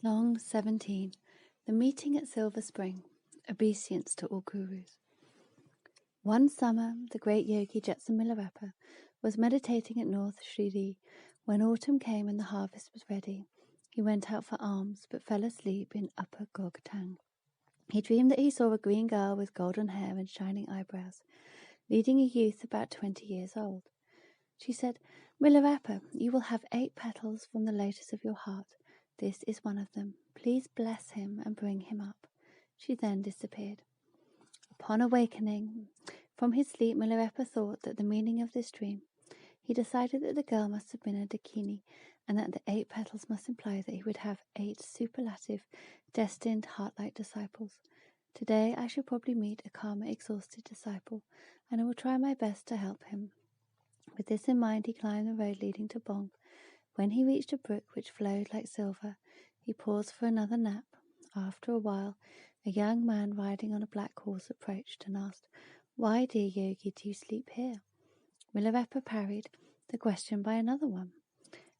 Long 17. The Meeting at Silver Spring. Obeisance to all gurus. One summer, the great yogi Jetsun Milarepa was meditating at North Shirdi. When autumn came and the harvest was ready, he went out for alms, but fell asleep in Upper Gogtang. He dreamed that he saw a green girl with golden hair and shining eyebrows, leading a youth about 20 years old. She said, "Milarepa, you will have 8 petals from the lotus of your heart. This is one of them. Please bless him and bring him up." She then disappeared. Upon awakening from his sleep, Milarepa thought that the meaning of this dream. He decided that the girl must have been a dakini, and that the 8 petals must imply that he would have 8 superlative, destined, heart-like disciples. Today I shall probably meet a karma-exhausted disciple, and I will try my best to help him. With this in mind, he climbed the road leading to Bong. When he reached a brook which flowed like silver, he paused for another nap. After a while, a young man riding on a black horse approached and asked, "Why, dear yogi, do you sleep here?" Milarepa parried the question by another one.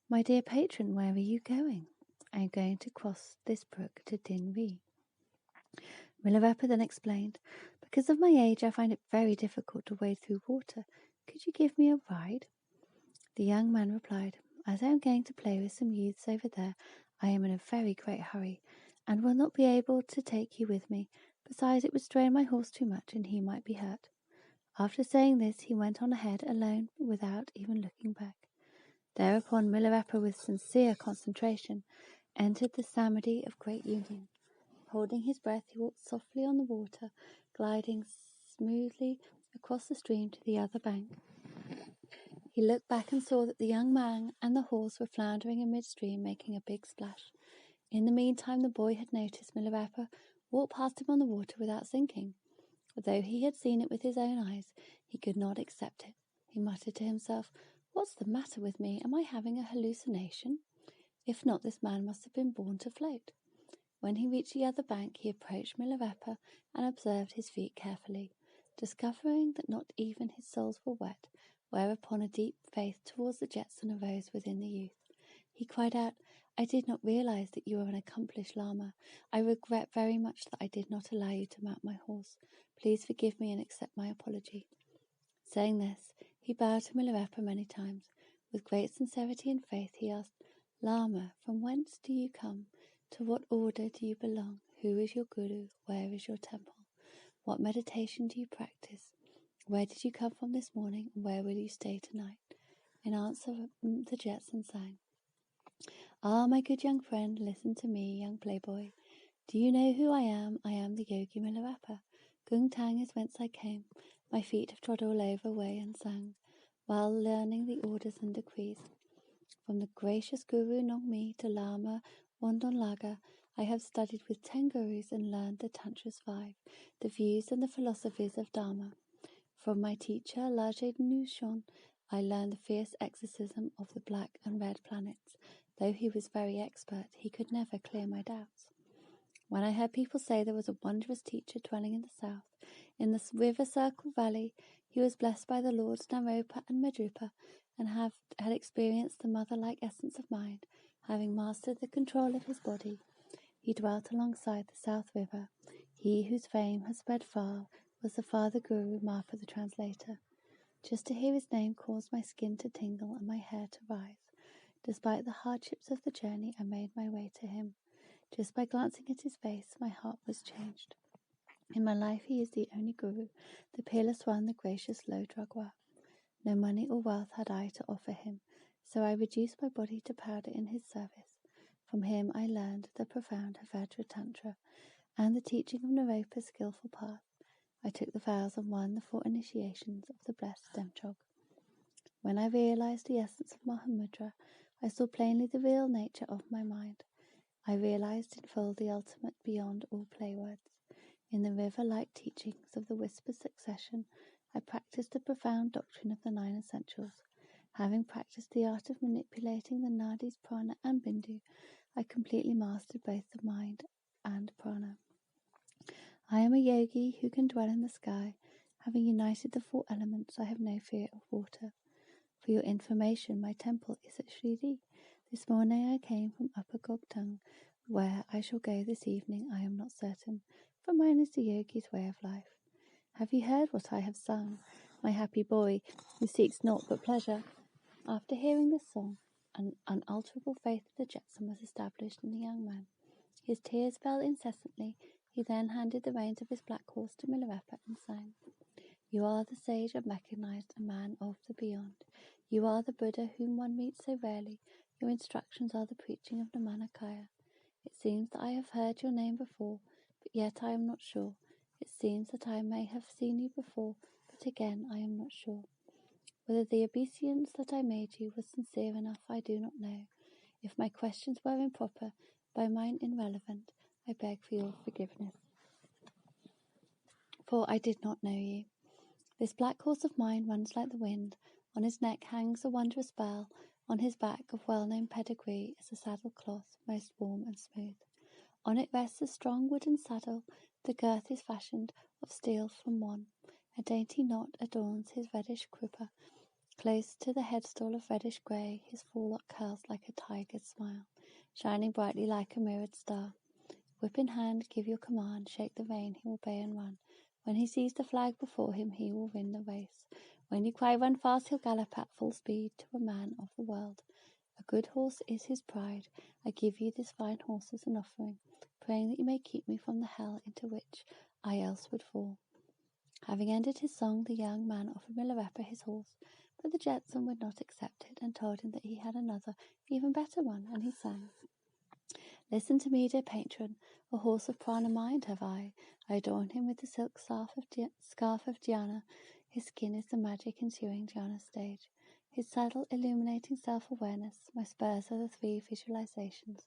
"My dear patron, where are you going?" "I am going to cross this brook to Din Ri." Milarepa then explained, "Because of my age, I find it very difficult to wade through water. Could you give me a ride?" The young man replied, "As I am going to play with some youths over there, I am in a very great hurry, and will not be able to take you with me. Besides, it would strain my horse too much, and he might be hurt." After saying this, he went on ahead alone, without even looking back. Thereupon Milarepa, with sincere concentration, entered the samadhi of great union. Holding his breath, he walked softly on the water, gliding smoothly across the stream to the other bank. He looked back and saw that the young man and the horse were floundering in midstream, making a big splash. In the meantime, the boy had noticed Milarepa walk past him on the water without sinking. Although he had seen it with his own eyes, he could not accept it. He muttered to himself, "What's the matter with me? Am I having a hallucination? If not, this man must have been born to float." When he reached the other bank, he approached Milarepa and observed his feet carefully, discovering that not even his soles were wet, whereupon a deep faith towards the Jetsun arose within the youth. He cried out, "I did not realize that you are an accomplished Lama. I regret very much that I did not allow you to mount my horse. Please forgive me and accept my apology." Saying this, he bowed to Milarepa many times. With great sincerity and faith, he asked, "Lama, from whence do you come? To what order do you belong? Who is your guru? Where is your temple? What meditation do you practice? Where did you come from this morning, and where will you stay tonight?" In answer, the Jetsun sang, "Ah, my good young friend, listen to me, young playboy. Do you know who I am? I am the Yogi Milarepa. Gungtang is whence I came. My feet have trod all over Wei and Sang, while learning the orders and decrees. From the gracious Guru Nongmi to Lama Wondonlaga, I have studied with 10 gurus and learned the Tantras 5, the views and the philosophies of Dharma. From my teacher, Laje Nushon, I learned the fierce exorcism of the black and red planets. Though he was very expert, he could never clear my doubts. When I heard people say there was a wondrous teacher dwelling in the south, in the river Circle Valley, he was blessed by the Lords Naropa and Madrupa, and had experienced the mother-like essence of mind, having mastered the control of his body. He dwelt alongside the South River. He whose fame has spread far was the Father Guru Marpa the translator. Just to hear his name caused my skin to tingle and my hair to rise. Despite the hardships of the journey, I made my way to him. Just by glancing at his face, my heart was changed. In my life, he is the only guru, the peerless one, the gracious Lodrugwa. No money or wealth had I to offer him, so I reduced my body to powder in his service. From him I learned the profound Havajra Tantra and the teaching of Naropa's skillful path. I took the vows and won the 4 initiations of the blessed Demchog. When I realized the essence of Mahamudra, I saw plainly the real nature of my mind. I realized in full the ultimate beyond all play words. In the river-like teachings of the whispered succession, I practiced the profound doctrine of the 9 essentials. Having practiced the art of manipulating the nadis, prana, and bindu, I completely mastered both the mind and prana. I am a yogi who can dwell in the sky. Having united the 4 elements, I have no fear of water. For your information, my temple is at Shirdi. This morning I came from Upper Gogtang, Where I shall go this evening I am not certain, for mine is the yogi's way of life. Have you heard what I have sung, my happy boy, who seeks naught but pleasure? After hearing this song, an unalterable faith of the Jetson was established in the young man. His tears fell incessantly. He then handed the reins of his black horse to Milarepa and sang, You are the sage unrecognized, a man of the beyond. You are the Buddha whom one meets so rarely. Your instructions are the preaching of Namankaya. It seems that I have heard your name before, but yet I am not sure. It seems that I may have seen you before, but again I am not sure. Whether the obeisance that I made you was sincere enough, I do not know. If my questions were improper, by mine irrelevant, I beg for your forgiveness. For I did not know you. This black horse of mine runs like the wind. On his neck hangs a wondrous bell. On his back, of well-known pedigree, is a saddle cloth, most warm and smooth. On it rests a strong wooden saddle. The girth is fashioned of steel from one. A dainty knot adorns his reddish crupper. Close to the headstall of reddish grey, his forelock curls like a tiger's smile, shining brightly like a mirrored star. Whip in hand, give your command, shake the rein, he will bay and run. When he sees the flag before him, he will win the race. When you cry run fast, he'll gallop at full speed to a man of the world. A good horse is his pride. I give you this fine horse as an offering, praying that you may keep me from the hell into which I else would fall. Having ended his song, the young man offered Milarepa his horse, but the Jetson would not accept it and told him that he had another, even better one, and he sang, Listen to me, dear patron, a horse of prana mind have I. I adorn him with the silk scarf of Dhyana. His skin is the magic ensuing Dhyana stage. His saddle illuminating self-awareness. My spurs are the 3 visualizations.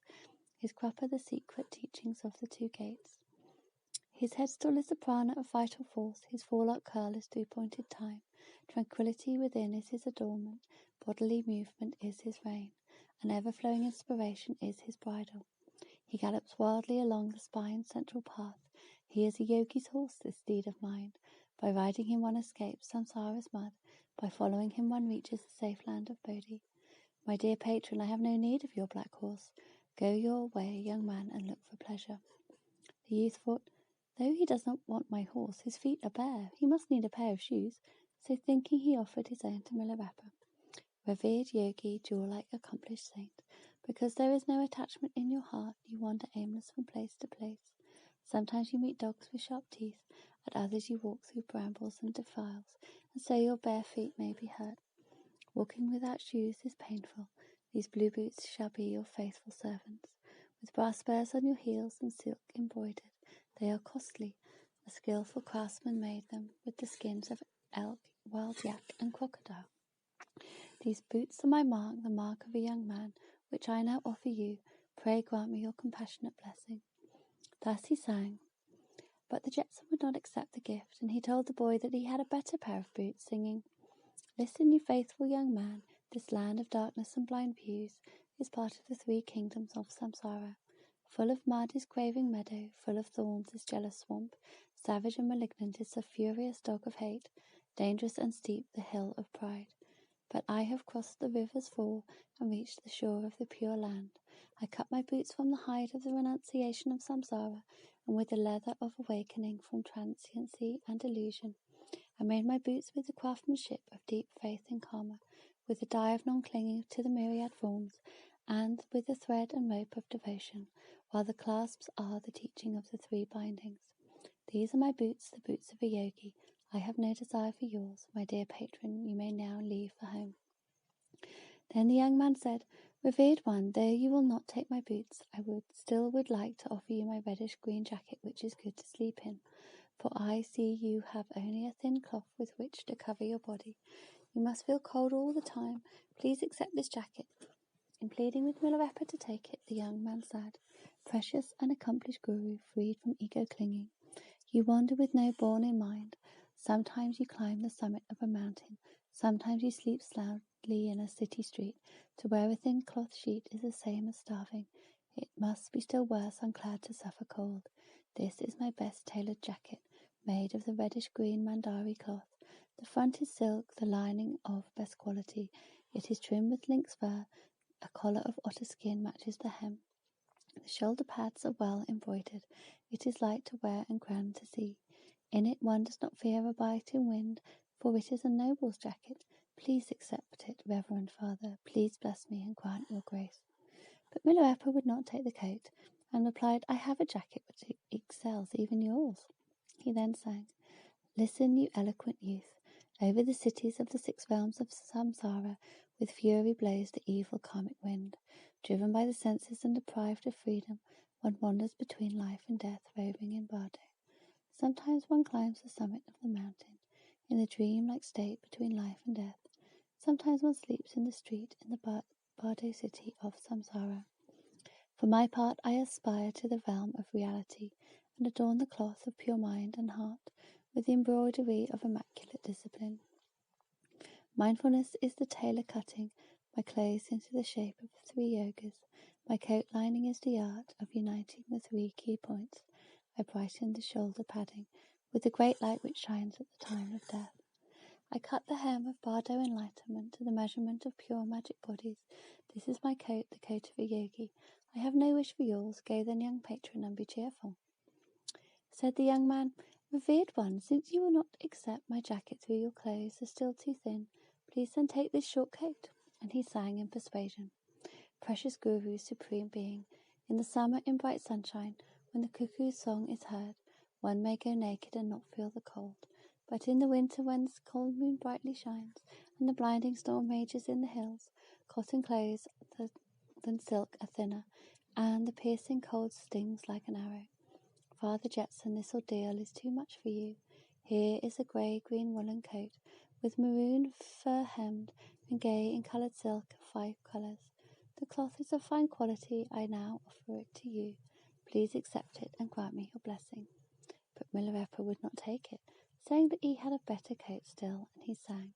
His crupper the secret teachings of the 2 gates. His headstall is the prana of vital force. His forelock curl is 3-pointed time. Tranquility within is his adornment. Bodily movement is his rein. An ever-flowing inspiration is his bridle. He gallops wildly along the spine's central path. He is a yogi's horse, this steed of mine. By riding him one escapes samsara's mud. By following him one reaches the safe land of Bodhi. My dear patron, I have no need of your black horse. Go your way, young man, and look for pleasure. The youth thought, though he does not want my horse, his feet are bare. He must need a pair of shoes. So thinking, he offered his own to Milarepa. Revered yogi, jewel-like accomplished saint, because there is no attachment in your heart, you wander aimless from place to place. Sometimes you meet dogs with sharp teeth, at others you walk through brambles and defiles, and so your bare feet may be hurt. Walking without shoes is painful. These blue boots shall be your faithful servants. With brass spurs on your heels and silk embroidered, they are costly. A skilful craftsman made them with the skins of elk, wild yak, and crocodile. These boots are my mark, the mark of a young man, which I now offer you. Pray grant me your compassionate blessing. Thus he sang. But the Jetson would not accept the gift, and he told the boy that he had a better pair of boots, singing, Listen, you faithful young man, this land of darkness and blind views is part of the 3 kingdoms of samsara. Full of mud is craving meadow, full of thorns is jealous swamp, savage and malignant is the furious dog of hate, dangerous and steep the hill of pride. But I have crossed the rivers 4 and reached the shore of the pure land. I cut my boots from the hide of the renunciation of samsara, and with the leather of awakening from transiency and illusion. I made my boots with the craftsmanship of deep faith in karma, with the dye of non-clinging to the myriad forms, and with the thread and rope of devotion, while the clasps are the teaching of the 3 bindings. These are my boots, the boots of a yogi. I have no desire for yours, my dear patron. You may now leave for home. Then the young man said, Revered one, though you will not take my boots, I would like to offer you my reddish-green jacket, which is good to sleep in. For I see you have only a thin cloth with which to cover your body. You must feel cold all the time. Please accept this jacket. In pleading with Milarepa to take it, the young man said, Precious and accomplished guru, freed from ego clinging, you wander with no bourne in mind. Sometimes you climb the summit of a mountain. Sometimes you sleep soundly in a city street. To wear a thin cloth sheet is the same as starving. It must be still worse unclad to suffer cold. This is my best tailored jacket, made of the reddish-green mandari cloth. The front is silk, the lining of best quality. It is trimmed with lynx fur. A collar of otter skin matches the hem. The shoulder pads are well embroidered. It is light to wear and grand to see. In it one does not fear a biting wind, for it is a noble's jacket. Please accept it, reverend father. Please bless me and grant your grace. But Milarepa would not take the coat, and replied, I have a jacket which excels even yours. He then sang, Listen, you eloquent youth. Over the cities of the 6 realms of samsara, with fury blows the evil karmic wind. Driven by the senses and deprived of freedom, one wanders between life and death, roving in bardo. Sometimes one climbs the summit of the mountain, in the dream-like state between life and death. Sometimes one sleeps in the street in the bardo city of samsara. For my part, I aspire to the realm of reality, and adorn the cloth of pure mind and heart with the embroidery of immaculate discipline. Mindfulness is the tailor cutting my clothes into the shape of 3 yogas. My coat lining is the art of uniting the 3 key points. I brighten the shoulder padding with the great light which shines at the time of death. I cut the hem of bardo enlightenment to the measurement of pure magic bodies. This is my coat, the coat of a yogi. I have no wish for yours. Go then, young patron, and be cheerful. Said the young man, Revered one, since you will not accept my jacket through your clothes are still too thin, please then take this short coat. And he sang in persuasion. Precious Guru, supreme being, in the summer in bright sunshine, when the cuckoo's song is heard, one may go naked and not feel the cold. But in the winter, when the cold moon brightly shines, and the blinding storm rages in the hills, cotton clothes than silk are thinner, and the piercing cold stings like an arrow. Father Jetson, this ordeal is too much for you. Here is a grey-green woolen coat, with maroon fur hemmed, and gay in coloured silk of 5 colours. The cloth is of fine quality. I now offer it to you. Please accept it and grant me your blessing. But Milarepa would not take it, saying that he had a better coat still, and he sang,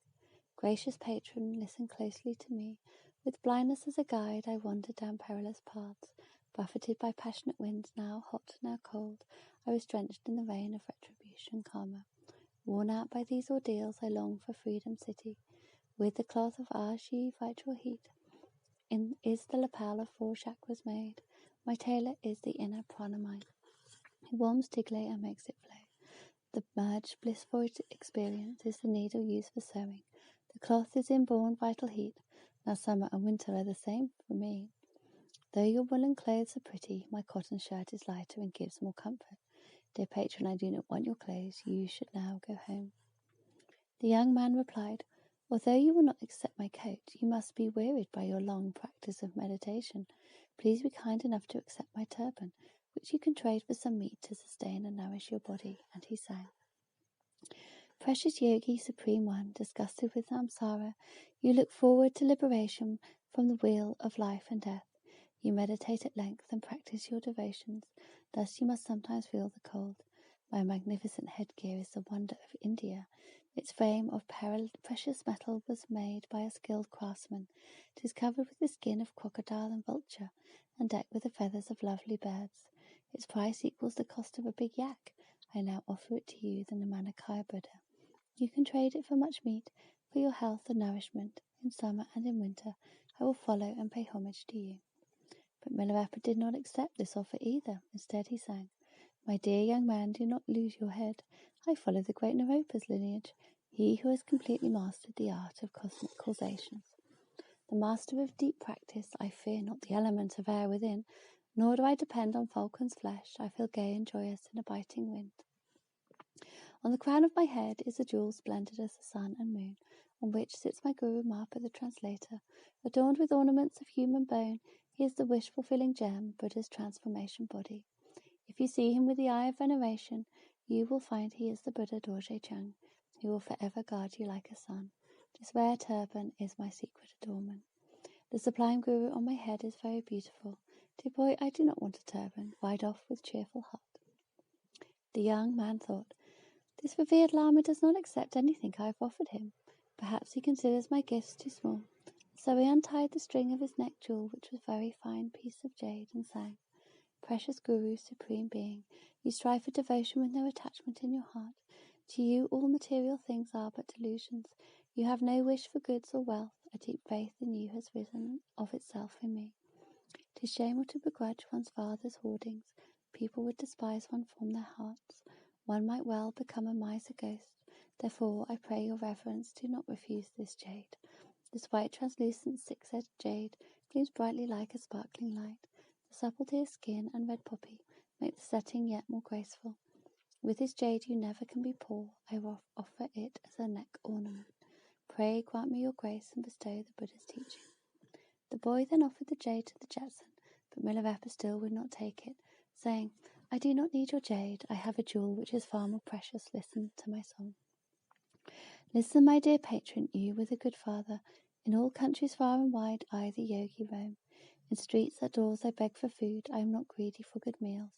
Gracious patron, listen closely to me. With blindness as a guide, I wandered down perilous paths. Buffeted by passionate winds, now hot, now cold, I was drenched in the rain of retribution karma. Worn out by these ordeals, I long for freedom city. With the cloth of Ashi vital heat, is the lapel of 4 chakras made. My tailor is the inner pranamine. He warms Tigre and makes it flow. The merged blissful experience is the needle used for sewing. The cloth is inborn vital heat. Now summer and winter are the same for me. Though your woolen clothes are pretty, my cotton shirt is lighter and gives more comfort. Dear patron, I do not want your clothes. You should now go home. The young man replied, Although you will not accept my coat, you must be wearied by your long practice of meditation. Please be kind enough to accept my turban, which you can trade for some meat to sustain and nourish your body. And he sang, Precious Yogi, Supreme One, disgusted with samsara, you look forward to liberation from the wheel of life and death. You meditate at length and practice your devotions. Thus you must sometimes feel the cold. My magnificent headgear is the wonder of India. Its frame of precious metal was made by a skilled craftsman. It is covered with the skin of crocodile and vulture, and decked with the feathers of lovely birds. Its price equals the cost of a big yak. I now offer it to you, the Namanakaya Buddha. You can trade it for much meat, for your health and nourishment. In summer and in winter, I will follow and pay homage to you. But Milarepa did not accept this offer either. Instead he sang, My dear young man, do not lose your head. I follow the great Naropa's lineage, he who has completely mastered the art of cosmic causations. The master of deep practice, I fear not the element of air within, nor do I depend on falcon's flesh. I feel gay and joyous in a biting wind. On the crown of my head is a jewel splendid as the sun and moon, on which sits my Guru Marpa the translator. Adorned with ornaments of human bone, he is the wish-fulfilling gem, Buddha's transformation body. If you see him with the eye of veneration, you will find he is the Buddha Dorje Chung, who will forever guard you like a son. This rare turban is my secret adornment. The sublime Guru on my head is very beautiful. Dear boy, I do not want a turban. Ride off with cheerful heart. The young man thought, This revered Lama does not accept anything I have offered him. Perhaps he considers my gifts too small. So he untied the string of his neck jewel, which was a very fine piece of jade, and sang, Precious Guru, Supreme Being, you strive for devotion with no attachment in your heart. To you all material things are but delusions. You have no wish for goods or wealth. A deep faith in you has risen of itself in me. 'Tis shameful to begrudge one's father's hoardings. People would despise one from their hearts. One might well become a miser ghost. Therefore, I pray your reverence, do not refuse this jade. This white, translucent, six-edged jade gleams brightly like a sparkling light. The subtlety of skin and red poppy make the setting yet more graceful. With this jade you never can be poor. I will offer it as a neck ornament. Pray grant me your grace and bestow the Buddha's teaching. The boy then offered the jade to the Jetson, but Milarepa still would not take it, saying, I do not need your jade. I have a jewel which is far more precious. Listen to my song. Listen, my dear patron, you were the good father. In all countries far and wide, I, the yogi, roam. In streets at doors I beg for food. I am not greedy for good meals.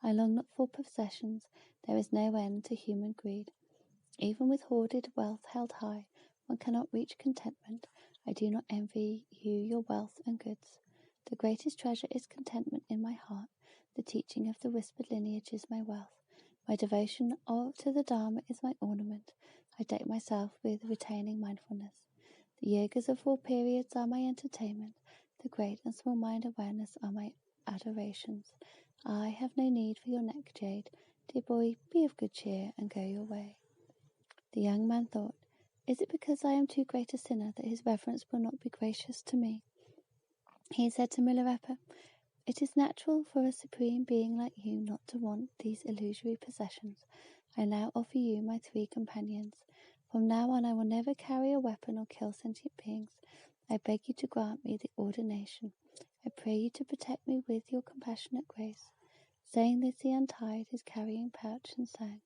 I long not for possessions. There is no end to human greed. Even with hoarded wealth held high, one cannot reach contentment. I do not envy you your wealth and goods. The greatest treasure is contentment in my heart. The teaching of the whispered lineage is my wealth. My devotion to the Dharma is my ornament. I deck myself with retaining mindfulness. The yogas of all periods are my entertainment. The great and small mind awareness are my adorations. I have no need for your neck jade. Dear boy, be of good cheer and go your way. The young man thought, is it because I am too great a sinner that his reverence will not be gracious to me? He said to Milarepa, it is natural for a supreme being like you not to want these illusory possessions. I now offer you my 3 companions. From now on I will never carry a weapon or kill sentient beings. I beg you to grant me the ordination. I pray you to protect me with your compassionate grace. Saying this, he untied his carrying pouch and sang,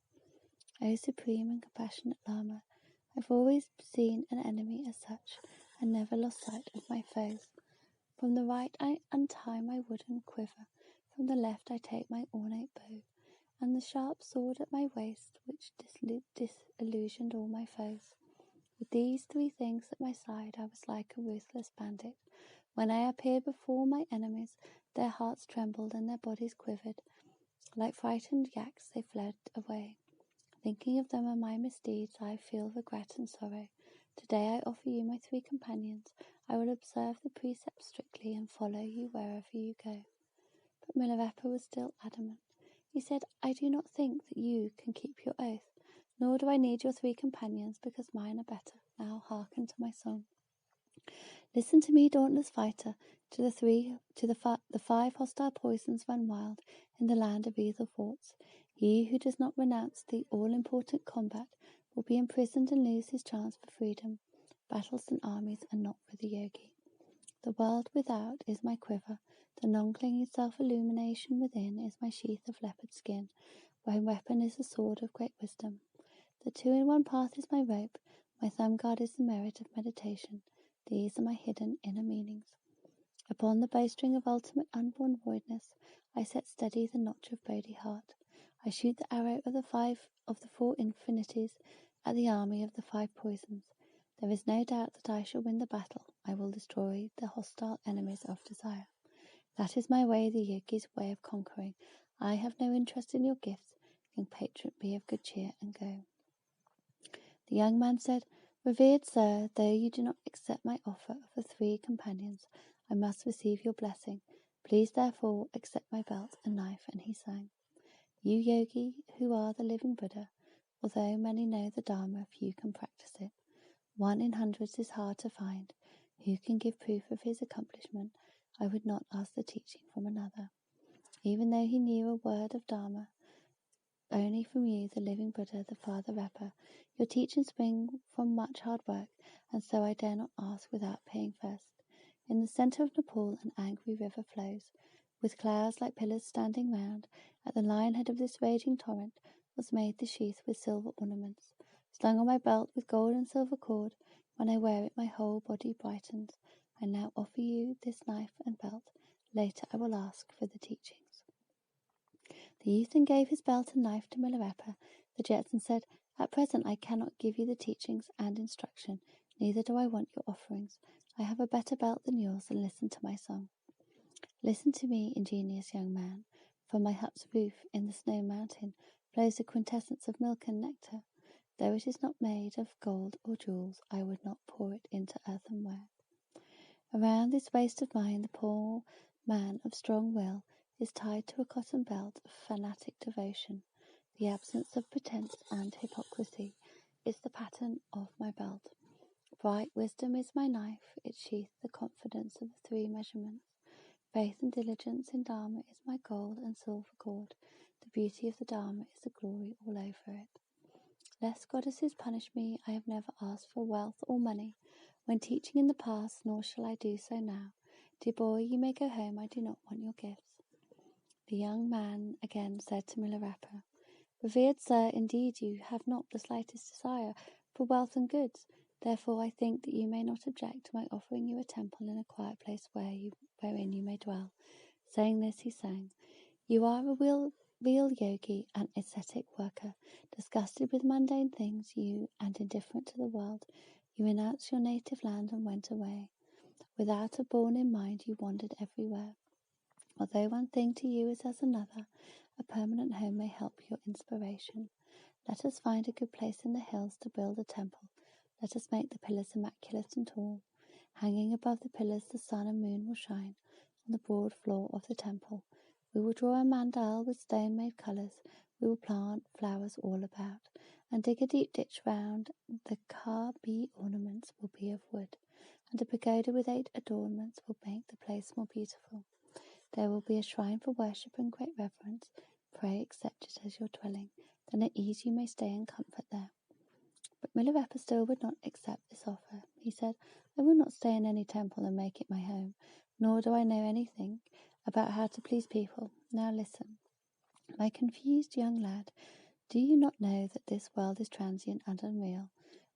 O supreme and compassionate Lama, I've always seen an enemy as such, and never lost sight of my foes. From the right I untie my wooden quiver, from the left I take my ornate bow, and the sharp sword at my waist, which disillusioned all my foes. With these 3 things at my side, I was like a ruthless bandit. When I appeared before my enemies, their hearts trembled and their bodies quivered. Like frightened yaks, they fled away. Thinking of them and my misdeeds, I feel regret and sorrow. Today I offer you my 3 companions. I will observe the precepts strictly and follow you wherever you go. But Milarepa was still adamant. He said, I do not think that you can keep your oath, nor do I need your 3 companions, because mine are better. Now hearken to my song. Listen to me, dauntless fighter. The 5 hostile poisons run wild in the land of evil thoughts. He who does not renounce the all-important combat will be imprisoned and lose his chance for freedom. Battles and armies are not for the yogi. The world without is my quiver. The non-clinging self-illumination within is my sheath of leopard skin. My weapon is a sword of great wisdom. The 2-in-1 path is my rope. My thumb guard is the merit of meditation. These are my hidden inner meanings. Upon the bowstring of ultimate unborn voidness, I set steady the notch of Bodhi heart. I shoot the arrow of the 4 infinities at the army of the 5 poisons. There is no doubt that I shall win the battle. I will destroy the hostile enemies of desire. That is my way, the yogi's way of conquering. I have no interest in your gifts. Young patron, be of good cheer and go. The young man said, Revered sir, though you do not accept my offer of the 3 companions, I must receive your blessing. Please therefore accept my belt and knife. And he sang, You yogi, who are the living Buddha, although many know the Dharma, few can practice it. 1 in hundreds is hard to find. Who can give proof of his accomplishment? I would not ask the teaching from another. Even though he knew a word of Dharma, only from you, the living Buddha, the Father Repa. Your teachings spring from much hard work, and so I dare not ask without paying first. In the center of Nepal, an angry river flows, with clouds like pillars standing round. At the lion head of this raging torrent was made the sheath with silver ornaments. Slung on my belt with gold and silver cord, when I wear it my whole body brightens. I now offer you this knife and belt. Later I will ask for the teachings. The youth then gave his belt and knife to Milarepa. The Jetson said, At present I cannot give you the teachings and instruction, neither do I want your offerings. I have a better belt than yours, and listen to my song. Listen to me, ingenious young man. From my hut's roof in the snow mountain flows the quintessence of milk and nectar. Though it is not made of gold or jewels, I would not pour it into earthenware. Around this waist of mine the poor man of strong will is tied to a cotton belt of fanatic devotion. The absence of pretense and hypocrisy is the pattern of my belt. Bright wisdom is my knife, its sheath the confidence of the 3 measurements. Faith and diligence in Dharma is my gold and silver cord. The beauty of the Dharma is the glory all over it. Lest goddesses punish me, I have never asked for wealth or money when teaching in the past, nor shall I do so now. Dear boy, you may go home, I do not want your gifts. The young man again said to Milarepa, Revered sir, indeed you have not the slightest desire for wealth and goods. Therefore I think that you may not object to my offering you a temple in a quiet place wherein you may dwell. Saying this, he sang, You are a real yogi, an ascetic worker, disgusted with mundane things, and indifferent to the world. You renounced your native land and went away. Without a bourne in mind, you wandered everywhere. Although one thing to you is as another, a permanent home may help your inspiration. Let us find a good place in the hills to build a temple. Let us make the pillars immaculate and tall. Hanging above the pillars, the sun and moon will shine on the broad floor of the temple. We will draw a mandal with stone-made colours. We will plant flowers all about, and dig a deep ditch round. The car-bee ornaments will be of wood, and a pagoda with 8 adornments will make the place more beautiful. There will be a shrine for worship and great reverence. Pray accept it as your dwelling. Then at ease you may stay in comfort there. But Milarepa still would not accept this offer. He said, I will not stay in any temple and make it my home, nor do I know anything about how to please people. Now listen, my confused young lad, do you not know that this world is transient and unreal?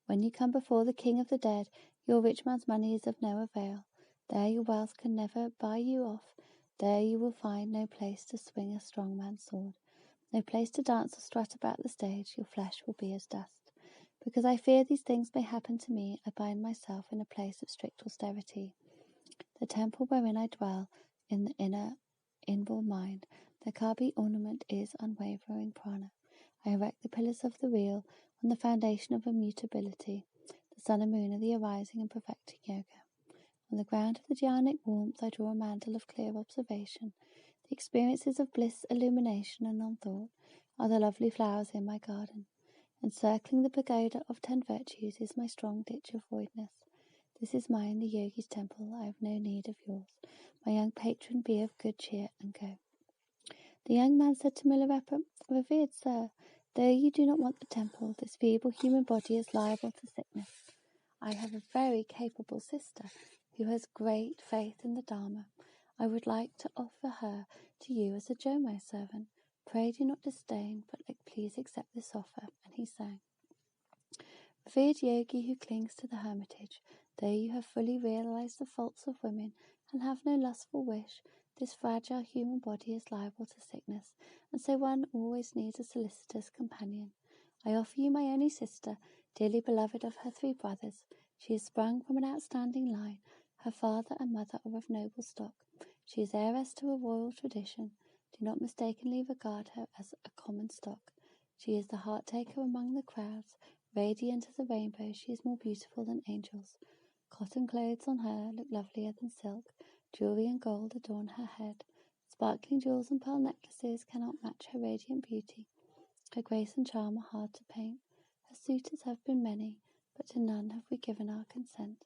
When you come before the king of the dead, your rich man's money is of no avail. There your wealth can never buy you off. There you will find no place to swing a strong man's sword, no place to dance or strut about the stage. Your flesh will be as dust. Because I fear these things may happen to me, I bind myself in a place of strict austerity. The temple wherein I dwell in the inward mind, the Kabi ornament is unwavering prana. I erect the pillars of the real on the foundation of immutability. The sun and moon are the arising and perfecting yoga. On the ground of the dhyanic warmth I draw a mantle of clear observation. The experiences of bliss, illumination, and non-thought are the lovely flowers in my garden. Encircling the pagoda of 10 virtues is my strong ditch of voidness. This is mine, the yogi's temple. I have no need of yours. My young patron, be of good cheer and go. The young man said to Milarepa, Revered sir, though you do not want the temple, this feeble human body is liable to sickness. I have a very capable sister who has great faith in the Dharma. I would like to offer her to you as a Jomo servant. Pray do not disdain, but please accept this offer. And he sang, Revered yogi who clings to the hermitage, though you have fully realized the faults of women and have no lustful wish, this fragile human body is liable to sickness, and so one always needs a solicitous companion. I offer you my only sister, dearly beloved of her 3 brothers. She is sprung from an outstanding line. Her father and mother are of noble stock. She is heiress to a royal tradition. Do not mistakenly regard her as a common stock. She is the heart-taker among the crowds. Radiant as a rainbow, she is more beautiful than angels. Cotton clothes on her look lovelier than silk. Jewelry and gold adorn her head. Sparkling jewels and pearl necklaces cannot match her radiant beauty. Her grace and charm are hard to paint. Her suitors have been many, but to none have we given our consent.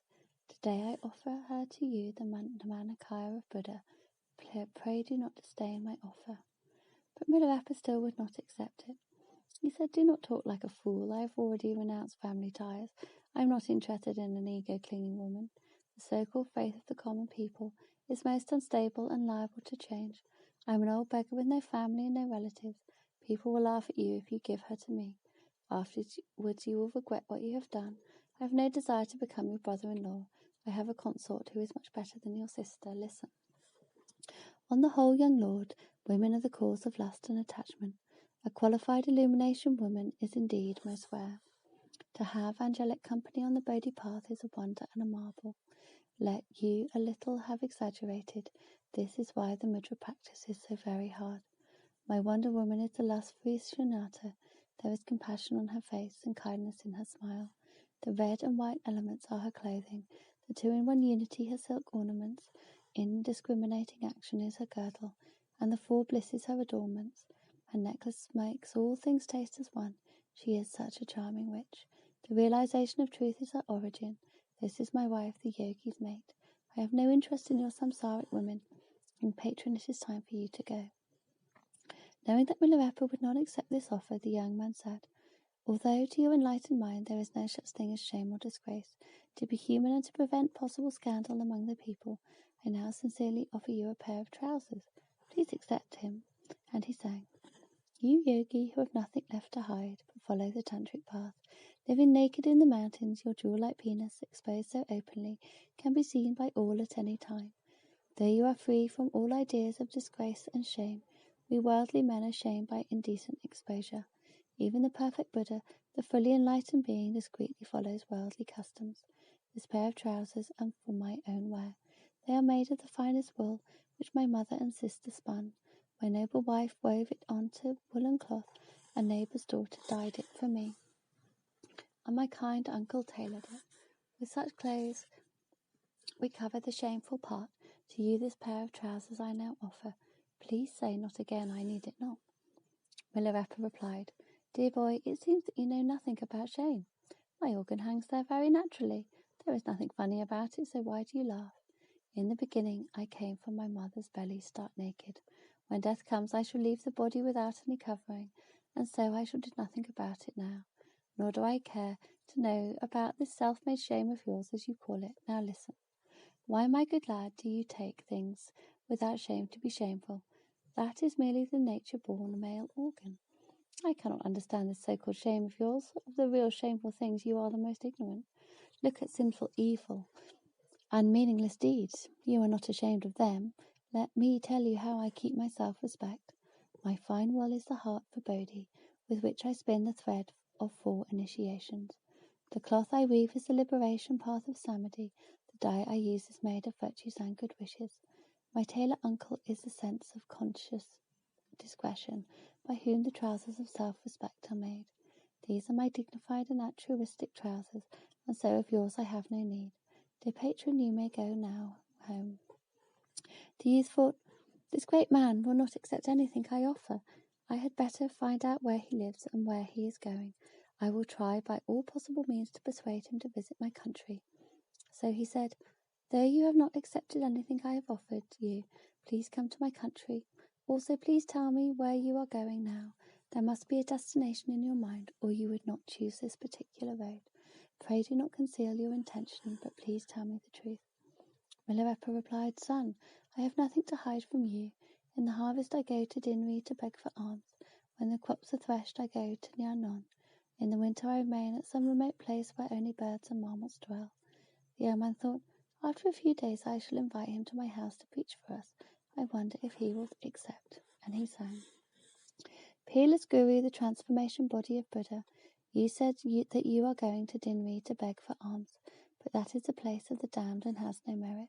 Today I offer her to you, the Manakaya of Buddha. Pray do not disdain my offer. But Milarepa still would not accept it. He said, Do not talk like a fool. I have already renounced family ties. I am not interested in an ego-clinging woman. The so-called faith of the common people is most unstable and liable to change. I am an old beggar with no family and no relatives. People will laugh at you if you give her to me. Afterwards you will regret what you have done. I have no desire to become your brother-in-law. I have a consort who is much better than your sister. Listen. On the whole, young lord, women are the cause of lust and attachment. A qualified illumination woman is indeed most rare. To have angelic company on the Bodhi path is a wonder and a marvel. Let you a little have exaggerated. This is why the mudra practice is so very hard. My wonder woman is the lust-free Shunyata. There is compassion on her face and kindness in her smile. The red and white elements are her clothing. The 2-in-1 unity her silk ornaments. indiscriminating action is her girdle, and the four blisses her adornments. Her necklace makes all things taste as one. She is such a charming witch. The realization of truth is her origin. This is my wife, the yogi's mate. I have no interest in your samsaric women. And patron, it is time for you to go. Knowing that Milarepa would not accept this offer, the young man said, Although to your enlightened mind there is no such thing as shame or disgrace, to be human and to prevent possible scandal among the people, I now sincerely offer you a pair of trousers. Please accept him. And he sang, You yogi who have nothing left to hide, but follow the tantric path, living naked in the mountains, your jewel-like penis, exposed so openly, can be seen by all at any time. Though you are free from all ideas of disgrace and shame, we worldly men are shamed by indecent exposure. Even the perfect Buddha, the fully enlightened being, discreetly follows worldly customs. This pair of trousers are for my own wear. They are made of the finest wool, which my mother and sister spun. My noble wife wove it onto woolen cloth, a neighbour's daughter dyed it for me, and my kind uncle tailored it. With such clothes we cover the shameful part. To you this pair of trousers I now offer. Please say not again, I need it not. Milarepa replied, Dear boy, it seems that you know nothing about shame. My organ hangs there very naturally. There is nothing funny about it, so why do you laugh? In the beginning I came from my mother's belly stark naked. When death comes I shall leave the body without any covering, and so I shall do nothing about it now. Nor do I care to know about this self-made shame of yours, as you call it. Now listen. Why, my good lad, do you take things without shame to be shameful? That is merely the nature-born male organ. I cannot understand this so-called shame of yours. Of the real shameful things you are the most ignorant. Look at sinful, evil, and meaningless deeds. You are not ashamed of them. Let me tell you how I keep my self-respect. My fine wool is the heart for Bodhi, with which I spin the thread of 4 initiations. The cloth I weave is the liberation path of Samadhi. The dye I use is made of virtues and good wishes. My tailor uncle is the sense of conscious discretion, by whom the trousers of self-respect are made. These are my dignified and altruistic trousers, and so of yours I have no need. Dear patron, you may go now home. The youth thought, This great man will not accept anything I offer. I had better find out where he lives and where he is going. I will try by all possible means to persuade him to visit my country. So he said, Though you have not accepted anything I have offered you, please come to my country. Also, please tell me where you are going now. There must be a destination in your mind, or you would not choose this particular road. Pray do not conceal your intention, but please tell me the truth. Milarepa replied, Son, I have nothing to hide from you. In the harvest I go to Dinri to beg for alms. When the crops are threshed I go to Nyanon. In the winter I remain at some remote place where only birds and marmots dwell. The young man thought, After a few days I shall invite him to my house to preach for us. I wonder if he will accept. And he sang, Peerless Guru, the transformation body of Buddha, you said that you are going to Dinri to beg for alms, but that is the place of the damned and has no merit.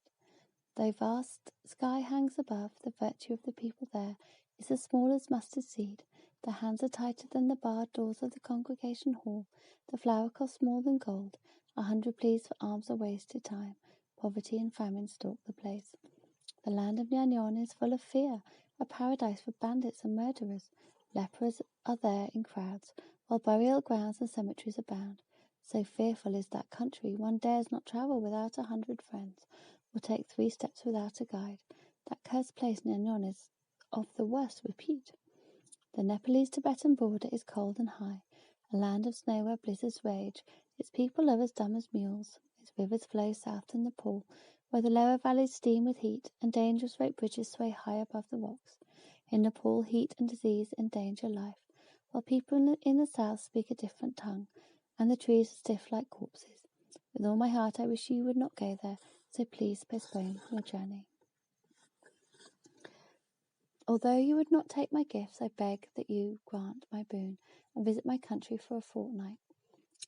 Though vast sky hangs above, the virtue of the people there is as small as mustard seed. The hands are tighter than the barred doors of the congregation hall. The flower costs more than gold. 100 pleas for alms are wasted time. Poverty and famine stalk the place. The land of Nyanyon is full of fear, a paradise for bandits and murderers. Lepers are there in crowds, while burial grounds and cemeteries abound. So fearful is that country, one dares not travel without 100 friends, or take 3 steps without a guide. That cursed place Nyanyon is of the worst repute. The Nepalese-Tibetan border is cold and high, a land of snow where blizzards rage. Its people are as dumb as mules. Its rivers flow south to Nepal, where the lower valleys steam with heat, and dangerous rope bridges sway high above the rocks. In Nepal, heat and disease endanger life, while people in the south speak a different tongue, and the trees are stiff like corpses. With all my heart I wish you would not go there, so please postpone your journey. Although you would not take my gifts, I beg that you grant my boon, and visit my country for a fortnight.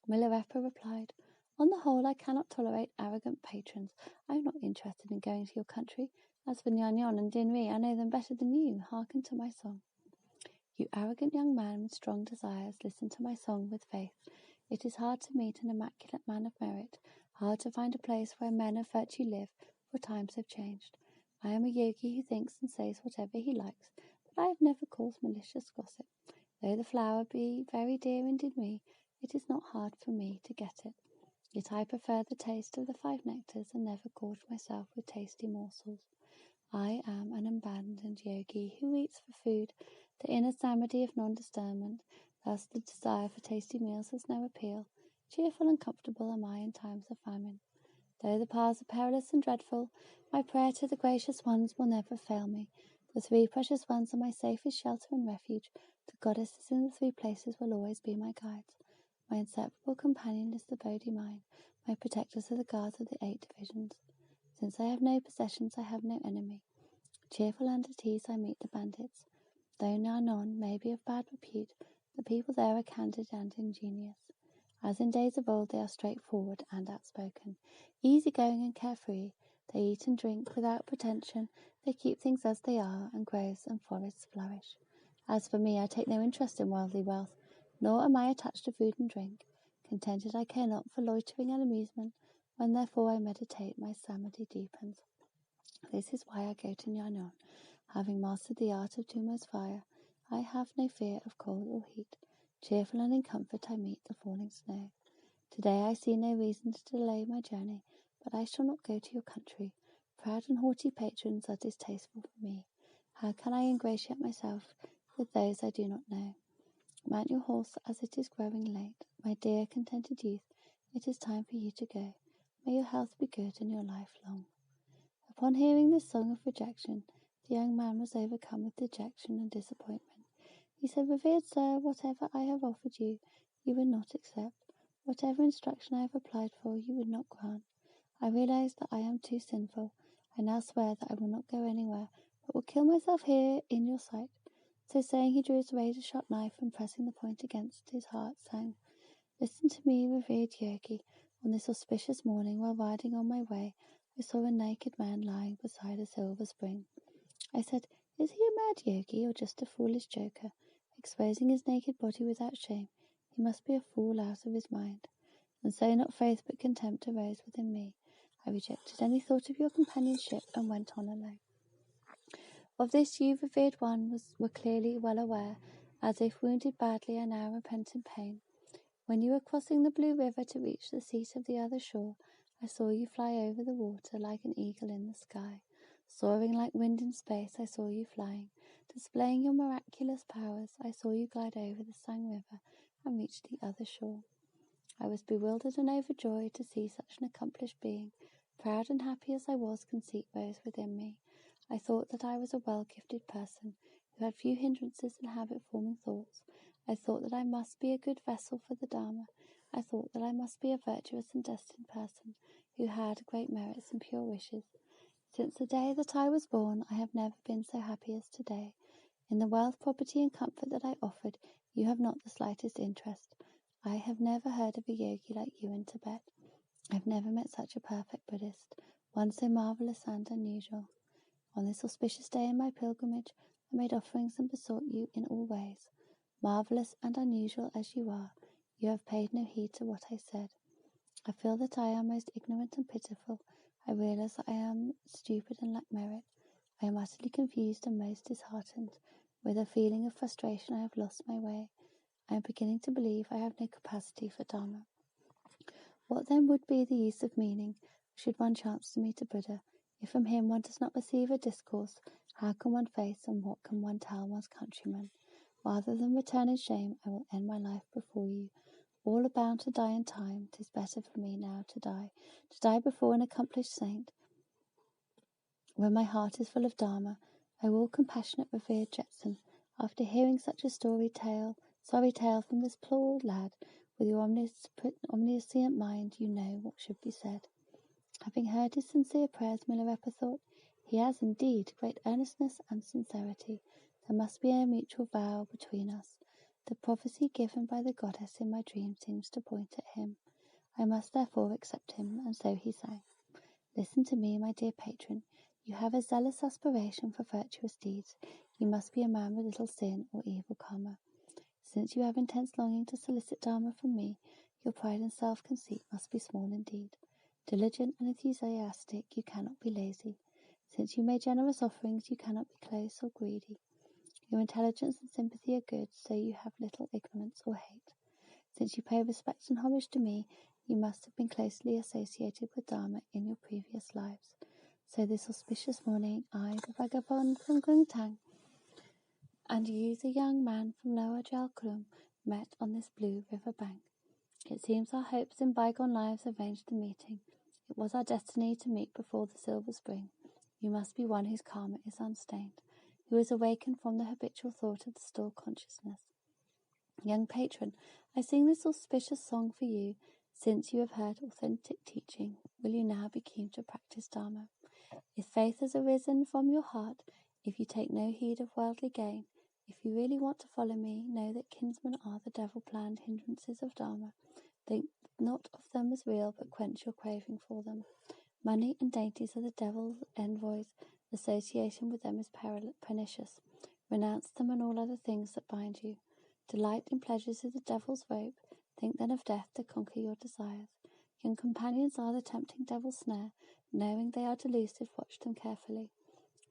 Milarepa replied, On the whole, I cannot tolerate arrogant patrons. I am not interested in going to your country. As for Nyanyon and Dinri, I know them better than you. Hearken to my song. You arrogant young man with strong desires, listen to my song with faith. It is hard to meet an immaculate man of merit, hard to find a place where men of virtue live, for times have changed. I am a yogi who thinks and says whatever he likes, but I have never caused malicious gossip. Though the flower be very dear and in me, it is not hard for me to get it. Yet I prefer the taste of the 5 nectars and never gorge myself with tasty morsels. I am an abandoned yogi who eats for food, the inner samadhi of non-discernment. Thus the desire for tasty meals has no appeal. Cheerful and comfortable am I in times of famine. Though the paths are perilous and dreadful, my prayer to the gracious ones will never fail me. The 3 precious ones are my safest shelter and refuge. The goddesses in the 3 places will always be my guides. My inseparable companion is the Bodhi mind. My protectors are the guards of the 8 divisions. Since I have no possessions, I have no enemy. Cheerful and at ease, I meet the bandits. Though Nanon may be of bad repute, the people there are candid and ingenious. As in days of old, they are straightforward and outspoken, easygoing and carefree. They eat and drink without pretension. They keep things as they are, and groves and forests flourish. As for me, I take no interest in worldly wealth, nor am I attached to food and drink. Contented I care not for loitering and amusement. When therefore I meditate, my samadhi deepens. This is why I go to Nyanon. Having mastered the art of Tumo's fire, I have no fear of cold or heat. Cheerful and in comfort I meet the falling snow. Today I see no reason to delay my journey, but I shall not go to your country. Proud and haughty patrons are distasteful for me. How can I ingratiate myself with those I do not know? Mount your horse, as it is growing late. My dear, contented youth, it is time for you to go. May your health be good and your life long. Upon hearing this song of rejection, the young man was overcome with dejection and disappointment. He said, Revered sir, whatever I have offered you, you would not accept. Whatever instruction I have applied for, you would not grant. I realize that I am too sinful. I now swear that I will not go anywhere, but will kill myself here in your sight. So saying, he drew his razor-sharp knife and pressing the point against his heart, sang, Listen to me, revered yogi. On this auspicious morning, while riding on my way, I saw a naked man lying beside a silver spring. I said, Is he a mad yogi or just a foolish joker, exposing his naked body without shame? He must be a fool out of his mind. And so not faith but contempt arose within me. I rejected any thought of your companionship and went on alone. Of this you, revered one, were clearly well aware. As if wounded badly, I now repent in pain. When you were crossing the blue river to reach the seat of the other shore, I saw you fly over the water like an eagle in the sky. Soaring like wind in space, I saw you flying. Displaying your miraculous powers, I saw you glide over the Sang River and reach the other shore. I was bewildered and overjoyed to see such an accomplished being. Proud and happy as I was, conceit rose within me. I thought that I was a well-gifted person, who had few hindrances in habit-forming thoughts. I thought that I must be a good vessel for the Dharma. I thought that I must be a virtuous and destined person, who had great merits and pure wishes. Since the day that I was born, I have never been so happy as today. In the wealth, property, and comfort that I offered, you have not the slightest interest. I have never heard of a yogi like you in Tibet. I have never met such a perfect Buddhist, one so marvelous and unusual. On this auspicious day in my pilgrimage, I made offerings and besought you in all ways. Marvelous and unusual as you are, you have paid no heed to what I said. I feel that I am most ignorant and pitiful. I realize that I am stupid and lack merit. I am utterly confused and most disheartened. With a feeling of frustration, I have lost my way. I am beginning to believe I have no capacity for Dharma. What then would be the use of meaning, should one chance to meet a Buddha, if from him one does not receive a discourse? How can one face and what can one tell one's countrymen? Rather than return in shame, I will end my life before you. All are bound to die in time. 'Tis better for me now to die before an accomplished saint. When my heart is full of Dharma, I will, compassionate, revered Jetson, after hearing such a sorry tale from this poor lad, with your omniscient mind, you know what should be said. Having heard his sincere prayers, Milarepa thought, he has indeed great earnestness and sincerity. There must be a mutual vow between us. The prophecy given by the goddess in my dream seems to point at him. I must therefore accept him, and so he sang. Listen to me, my dear patron. You have a zealous aspiration for virtuous deeds. You must be a man with little sin or evil karma. Since you have intense longing to solicit Dharma from me, your pride and self-conceit must be small indeed. Diligent and enthusiastic, you cannot be lazy. Since you make generous offerings, you cannot be close or greedy. Your intelligence and sympathy are good, so you have little ignorance or hate. Since you pay respect and homage to me, you must have been closely associated with Dharma in your previous lives. So this auspicious morning, I, the vagabond from Gungtang, and you, the young man from Lower Jalkrum, met on this blue river bank. It seems our hopes in bygone lives arranged the meeting. It was our destiny to meet before the silver spring. You must be one whose karma is unstained, who is awakened from the habitual thought of the stored consciousness. Young patron, I sing this auspicious song for you. Since you have heard authentic teaching, will you now be keen to practice Dharma? If faith has arisen from your heart, if you take no heed of worldly gain, if you really want to follow me, know that kinsmen are the devil-planned hindrances of Dharma. Think not of them as real, but quench your craving for them. Money and dainties are the devil's envoys. Association with them is pernicious. Renounce them and all other things that bind you. Delight in pleasures is the devil's rope. Think then of death to conquer your desires. Young companions are the tempting devil's snare. Knowing they are delusive, watch them carefully.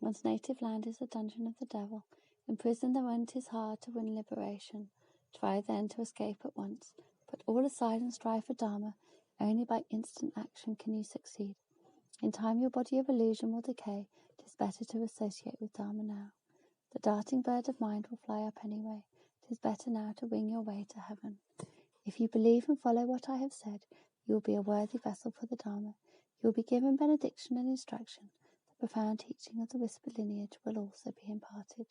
One's native land is the dungeon of the devil. Imprisoned therein, 'tis hard to win liberation. Try then to escape at once. Put all aside and strive for Dharma. Only by instant action can you succeed. In time your body of illusion will decay. 'Tis better to associate with Dharma now. The darting bird of mind will fly up anyway. 'Tis better now to wing your way to heaven. If you believe and follow what I have said, you will be a worthy vessel for the Dharma. You will be given benediction and instruction. The profound teaching of the whispered lineage will also be imparted.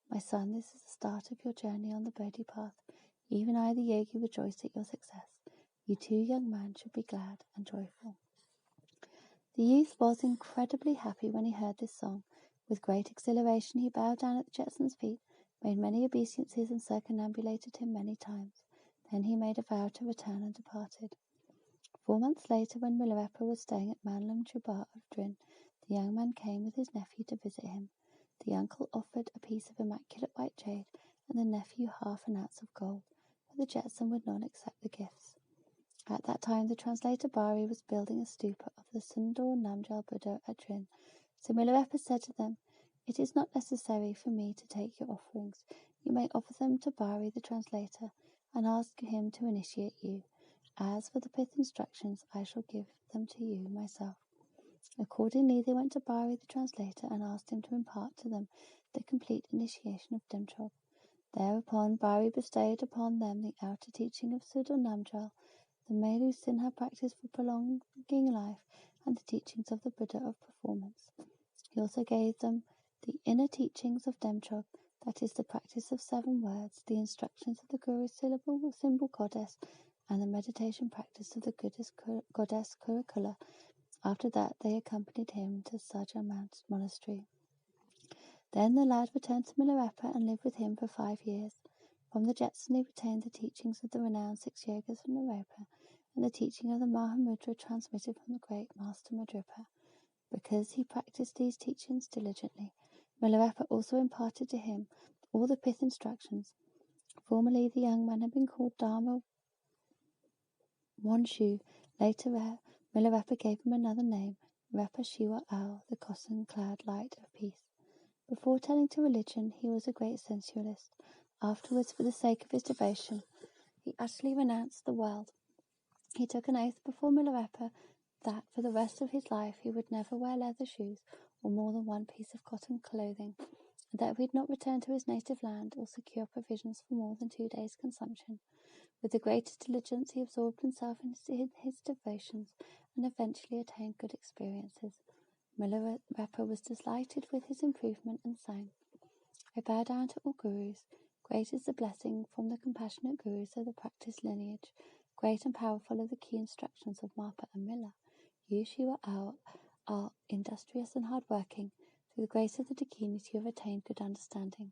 My son, this is the start of your journey on the Bodhi path. Even I, the yogi, rejoice at your success. You too, young man, should be glad and joyful. The youth was incredibly happy when he heard this song. With great exhilaration he bowed down at the Jetson's feet, made many obeisances, and circumambulated him many times. Then he made a vow to return and departed. 4 months later, when Milarepa was staying at Manlam Chubar of Drin, the young man came with his nephew to visit him. The uncle offered a piece of immaculate white jade, and the nephew 1/2 ounce of gold, but the Jetson would not accept the gifts. At that time, the translator Bari was building a stupa of the Sundor Namjal Buddha at Drin. So Milarepa said to them, "It is not necessary for me to take your offerings. You may offer them to Bari the translator, and ask him to initiate you. As for the pith instructions, I shall give them to you myself." Accordingly, they went to Bari the translator and asked him to impart to them the complete initiation of Demchog. Thereupon Bari bestowed upon them the outer teaching of Sudor Namjal, the Melu Sinha practice for prolonging life, and the teachings of the Buddha of performance. He also gave them the inner teachings of Demchog, that is the practice of 7 words, the instructions of the Guru's symbol goddess, and the meditation practice of the goddess Kurukula. After that, they accompanied him to Saja Monastery. Then the lad returned to Milarepa and lived with him for 5 years. From the Jetson he retained the teachings of the renowned 6 yogas of Milarepa and the teaching of the Mahamudra transmitted from the great Master Madripa. Because he practiced these teachings diligently, Milarepa also imparted to him all the pith instructions. Formerly the young man had been called Dharma Wanshu. Later Milarepa gave him another name, Repa Shiva Ao, the cotton-clad light of peace. Before turning to religion, he was a great sensualist. Afterwards, for the sake of his devotion, he utterly renounced the world. He took an oath before Milarepa that for the rest of his life he would never wear leather shoes or more than 1 piece of cotton clothing, and that he would not return to his native land or secure provisions for more than 2 days' consumption. With the greatest diligence he absorbed himself in his devotions and eventually attained good experiences. Milarepa was delighted with his improvement and sang, "I bow down to all gurus. Great is the blessing from the compassionate gurus of the practice lineage. Great and powerful are the key instructions of Marpa and Milla. You, Shiva Ao, are industrious and hard-working. Through the grace of the Dakinis you have attained good understanding.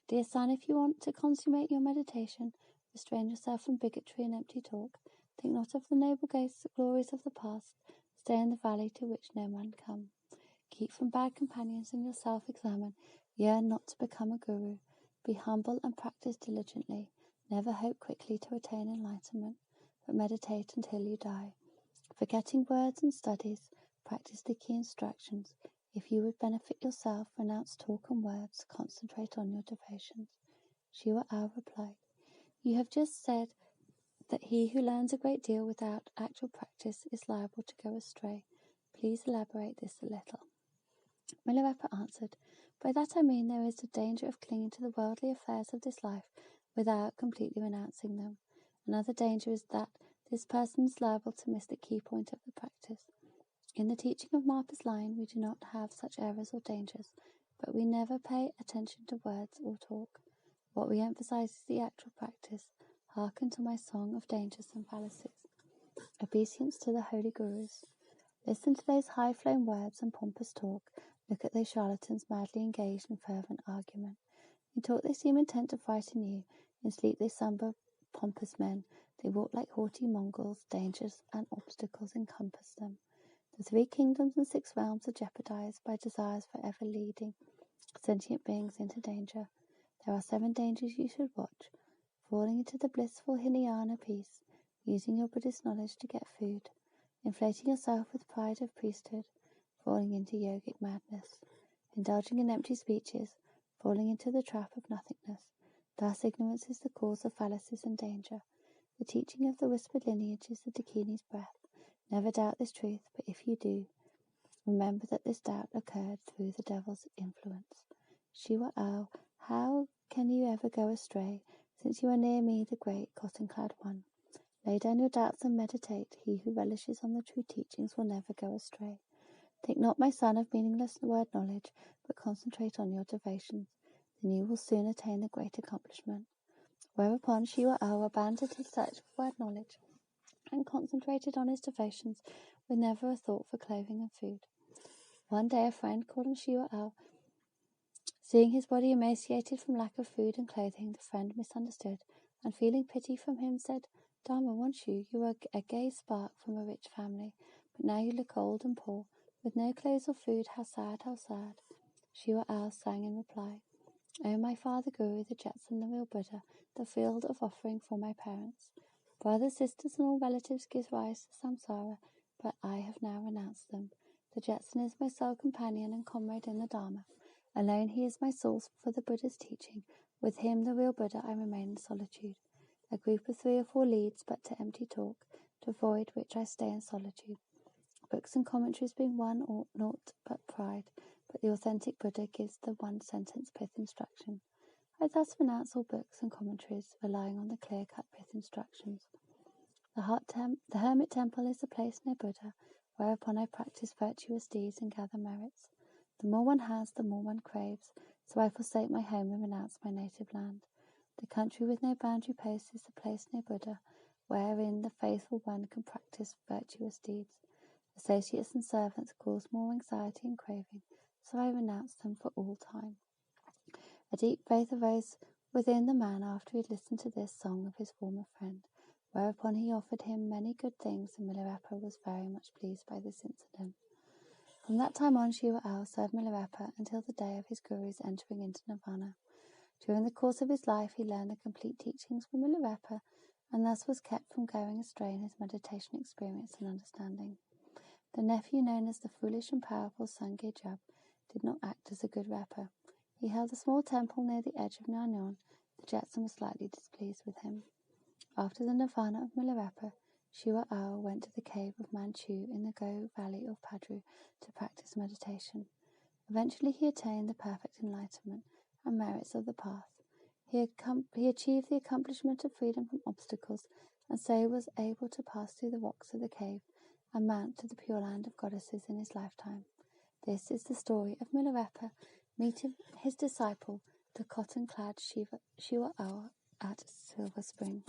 Dear son, if you want to consummate your meditation, restrain yourself from bigotry and empty talk. Think not of the noble glories of the past. Stay in the valley to which no man come. Keep from bad companions and yourself examine. Yearn not to become a guru. Be humble and practice diligently. Never hope quickly to attain enlightenment, but meditate until you die. Forgetting words and studies, practice the key instructions. If you would benefit yourself, renounce talk and words, concentrate on your devotions. Shiva Ao replied, You have just said that he who learns a great deal without actual practice is liable to go astray. Please elaborate this a little. Milarepa answered, By that I mean there is a danger of clinging to the worldly affairs of this life without completely renouncing them. Another danger is that this person is liable to miss the key point of the practice. In the teaching of Marpa's line, we do not have such errors or dangers, but we never pay attention to words or talk. What we emphasize is the actual practice. Hearken to my song of dangers and fallacies. Obeisance to the holy gurus. Listen to those high-flown words and pompous talk. Look at those charlatans madly engaged in fervent argument. In talk they seem intent to frighten you. In sleep they slumber pompous men. They walk like haughty Mongols. Dangers and obstacles encompass them. The 3 kingdoms and 6 realms are jeopardized by desires forever leading sentient beings into danger. There are 7 dangers you should watch. Falling into the blissful Hinayana peace, using your Buddhist knowledge to get food, inflating yourself with pride of priesthood, falling into yogic madness, indulging in empty speeches, falling into the trap of nothingness. Thus ignorance is the cause of fallacies and danger. The teaching of the whispered lineage is the Dakini's breath. Never doubt this truth, but if you do, remember that this doubt occurred through the devil's influence. Shiva Ao, how can you ever go astray, since you are near me, the great cotton-clad one? Lay down your doubts and meditate. He who relishes on the true teachings will never go astray. Think not, my son, of meaningless word knowledge, but concentrate on your devotions. Then you will soon attain the great accomplishment. Whereupon Shiva Ao abandoned his search for word knowledge and concentrated on his devotions with never a thought for clothing and food. One day a friend called on Shiva Ao. Seeing his body emaciated from lack of food and clothing, the friend misunderstood, and feeling pity from him, said, Dharma wants you. You are a gay spark from a rich family, but now you look old and poor, with no clothes or food. How sad, how sad. Shiva Ao sang in reply, O my father Guru, the Jetson, the real Buddha, the field of offering for my parents. Brothers, sisters, and all relatives give rise to samsara, but I have now renounced them. The Jetson is my sole companion and comrade in the Dharma. Alone he is my source for the Buddha's teaching. With him, the real Buddha, I remain in solitude. A group of 3 or 4 leads but to empty talk, to avoid which I stay in solitude. Books and commentaries being one or naught but pride, but the authentic Buddha gives the 1-sentence pith instruction. I thus renounce all books and commentaries, relying on the clear-cut pith instructions. The hermit temple is a place near Buddha, whereupon I practice virtuous deeds and gather merits. The more one has, the more one craves, so I forsake my home and renounce my native land. The country with no boundary post is the place near Buddha, wherein the faithful one can practice virtuous deeds. Associates and servants cause more anxiety and craving, so I renounce them for all time. A deep faith arose within the man after he had listened to this song of his former friend, whereupon he offered him many good things, and Milarepa was very much pleased by this incident. From that time on, Shiva Ao served Milarepa until the day of his guru's entering into nirvana. During the course of his life, he learned the complete teachings from Milarepa, and thus was kept from going astray in his meditation experience and understanding. The nephew known as the foolish and powerful Sangye Jab did not act as a good rapper. He held a small temple near the edge of Nyanyon. The Jetson was slightly displeased with him. After the nirvana of Milarepa, Shiva Ao went to the cave of Manchu in the Go Valley of Padru to practice meditation. Eventually he attained the perfect enlightenment and merits of the path. He achieved the accomplishment of freedom from obstacles, and so was able to pass through the rocks of the cave and mount to the pure land of goddesses in his lifetime. This is the story of Milarepa meeting his disciple, the cotton-clad Shiva Ao at Silver Spring.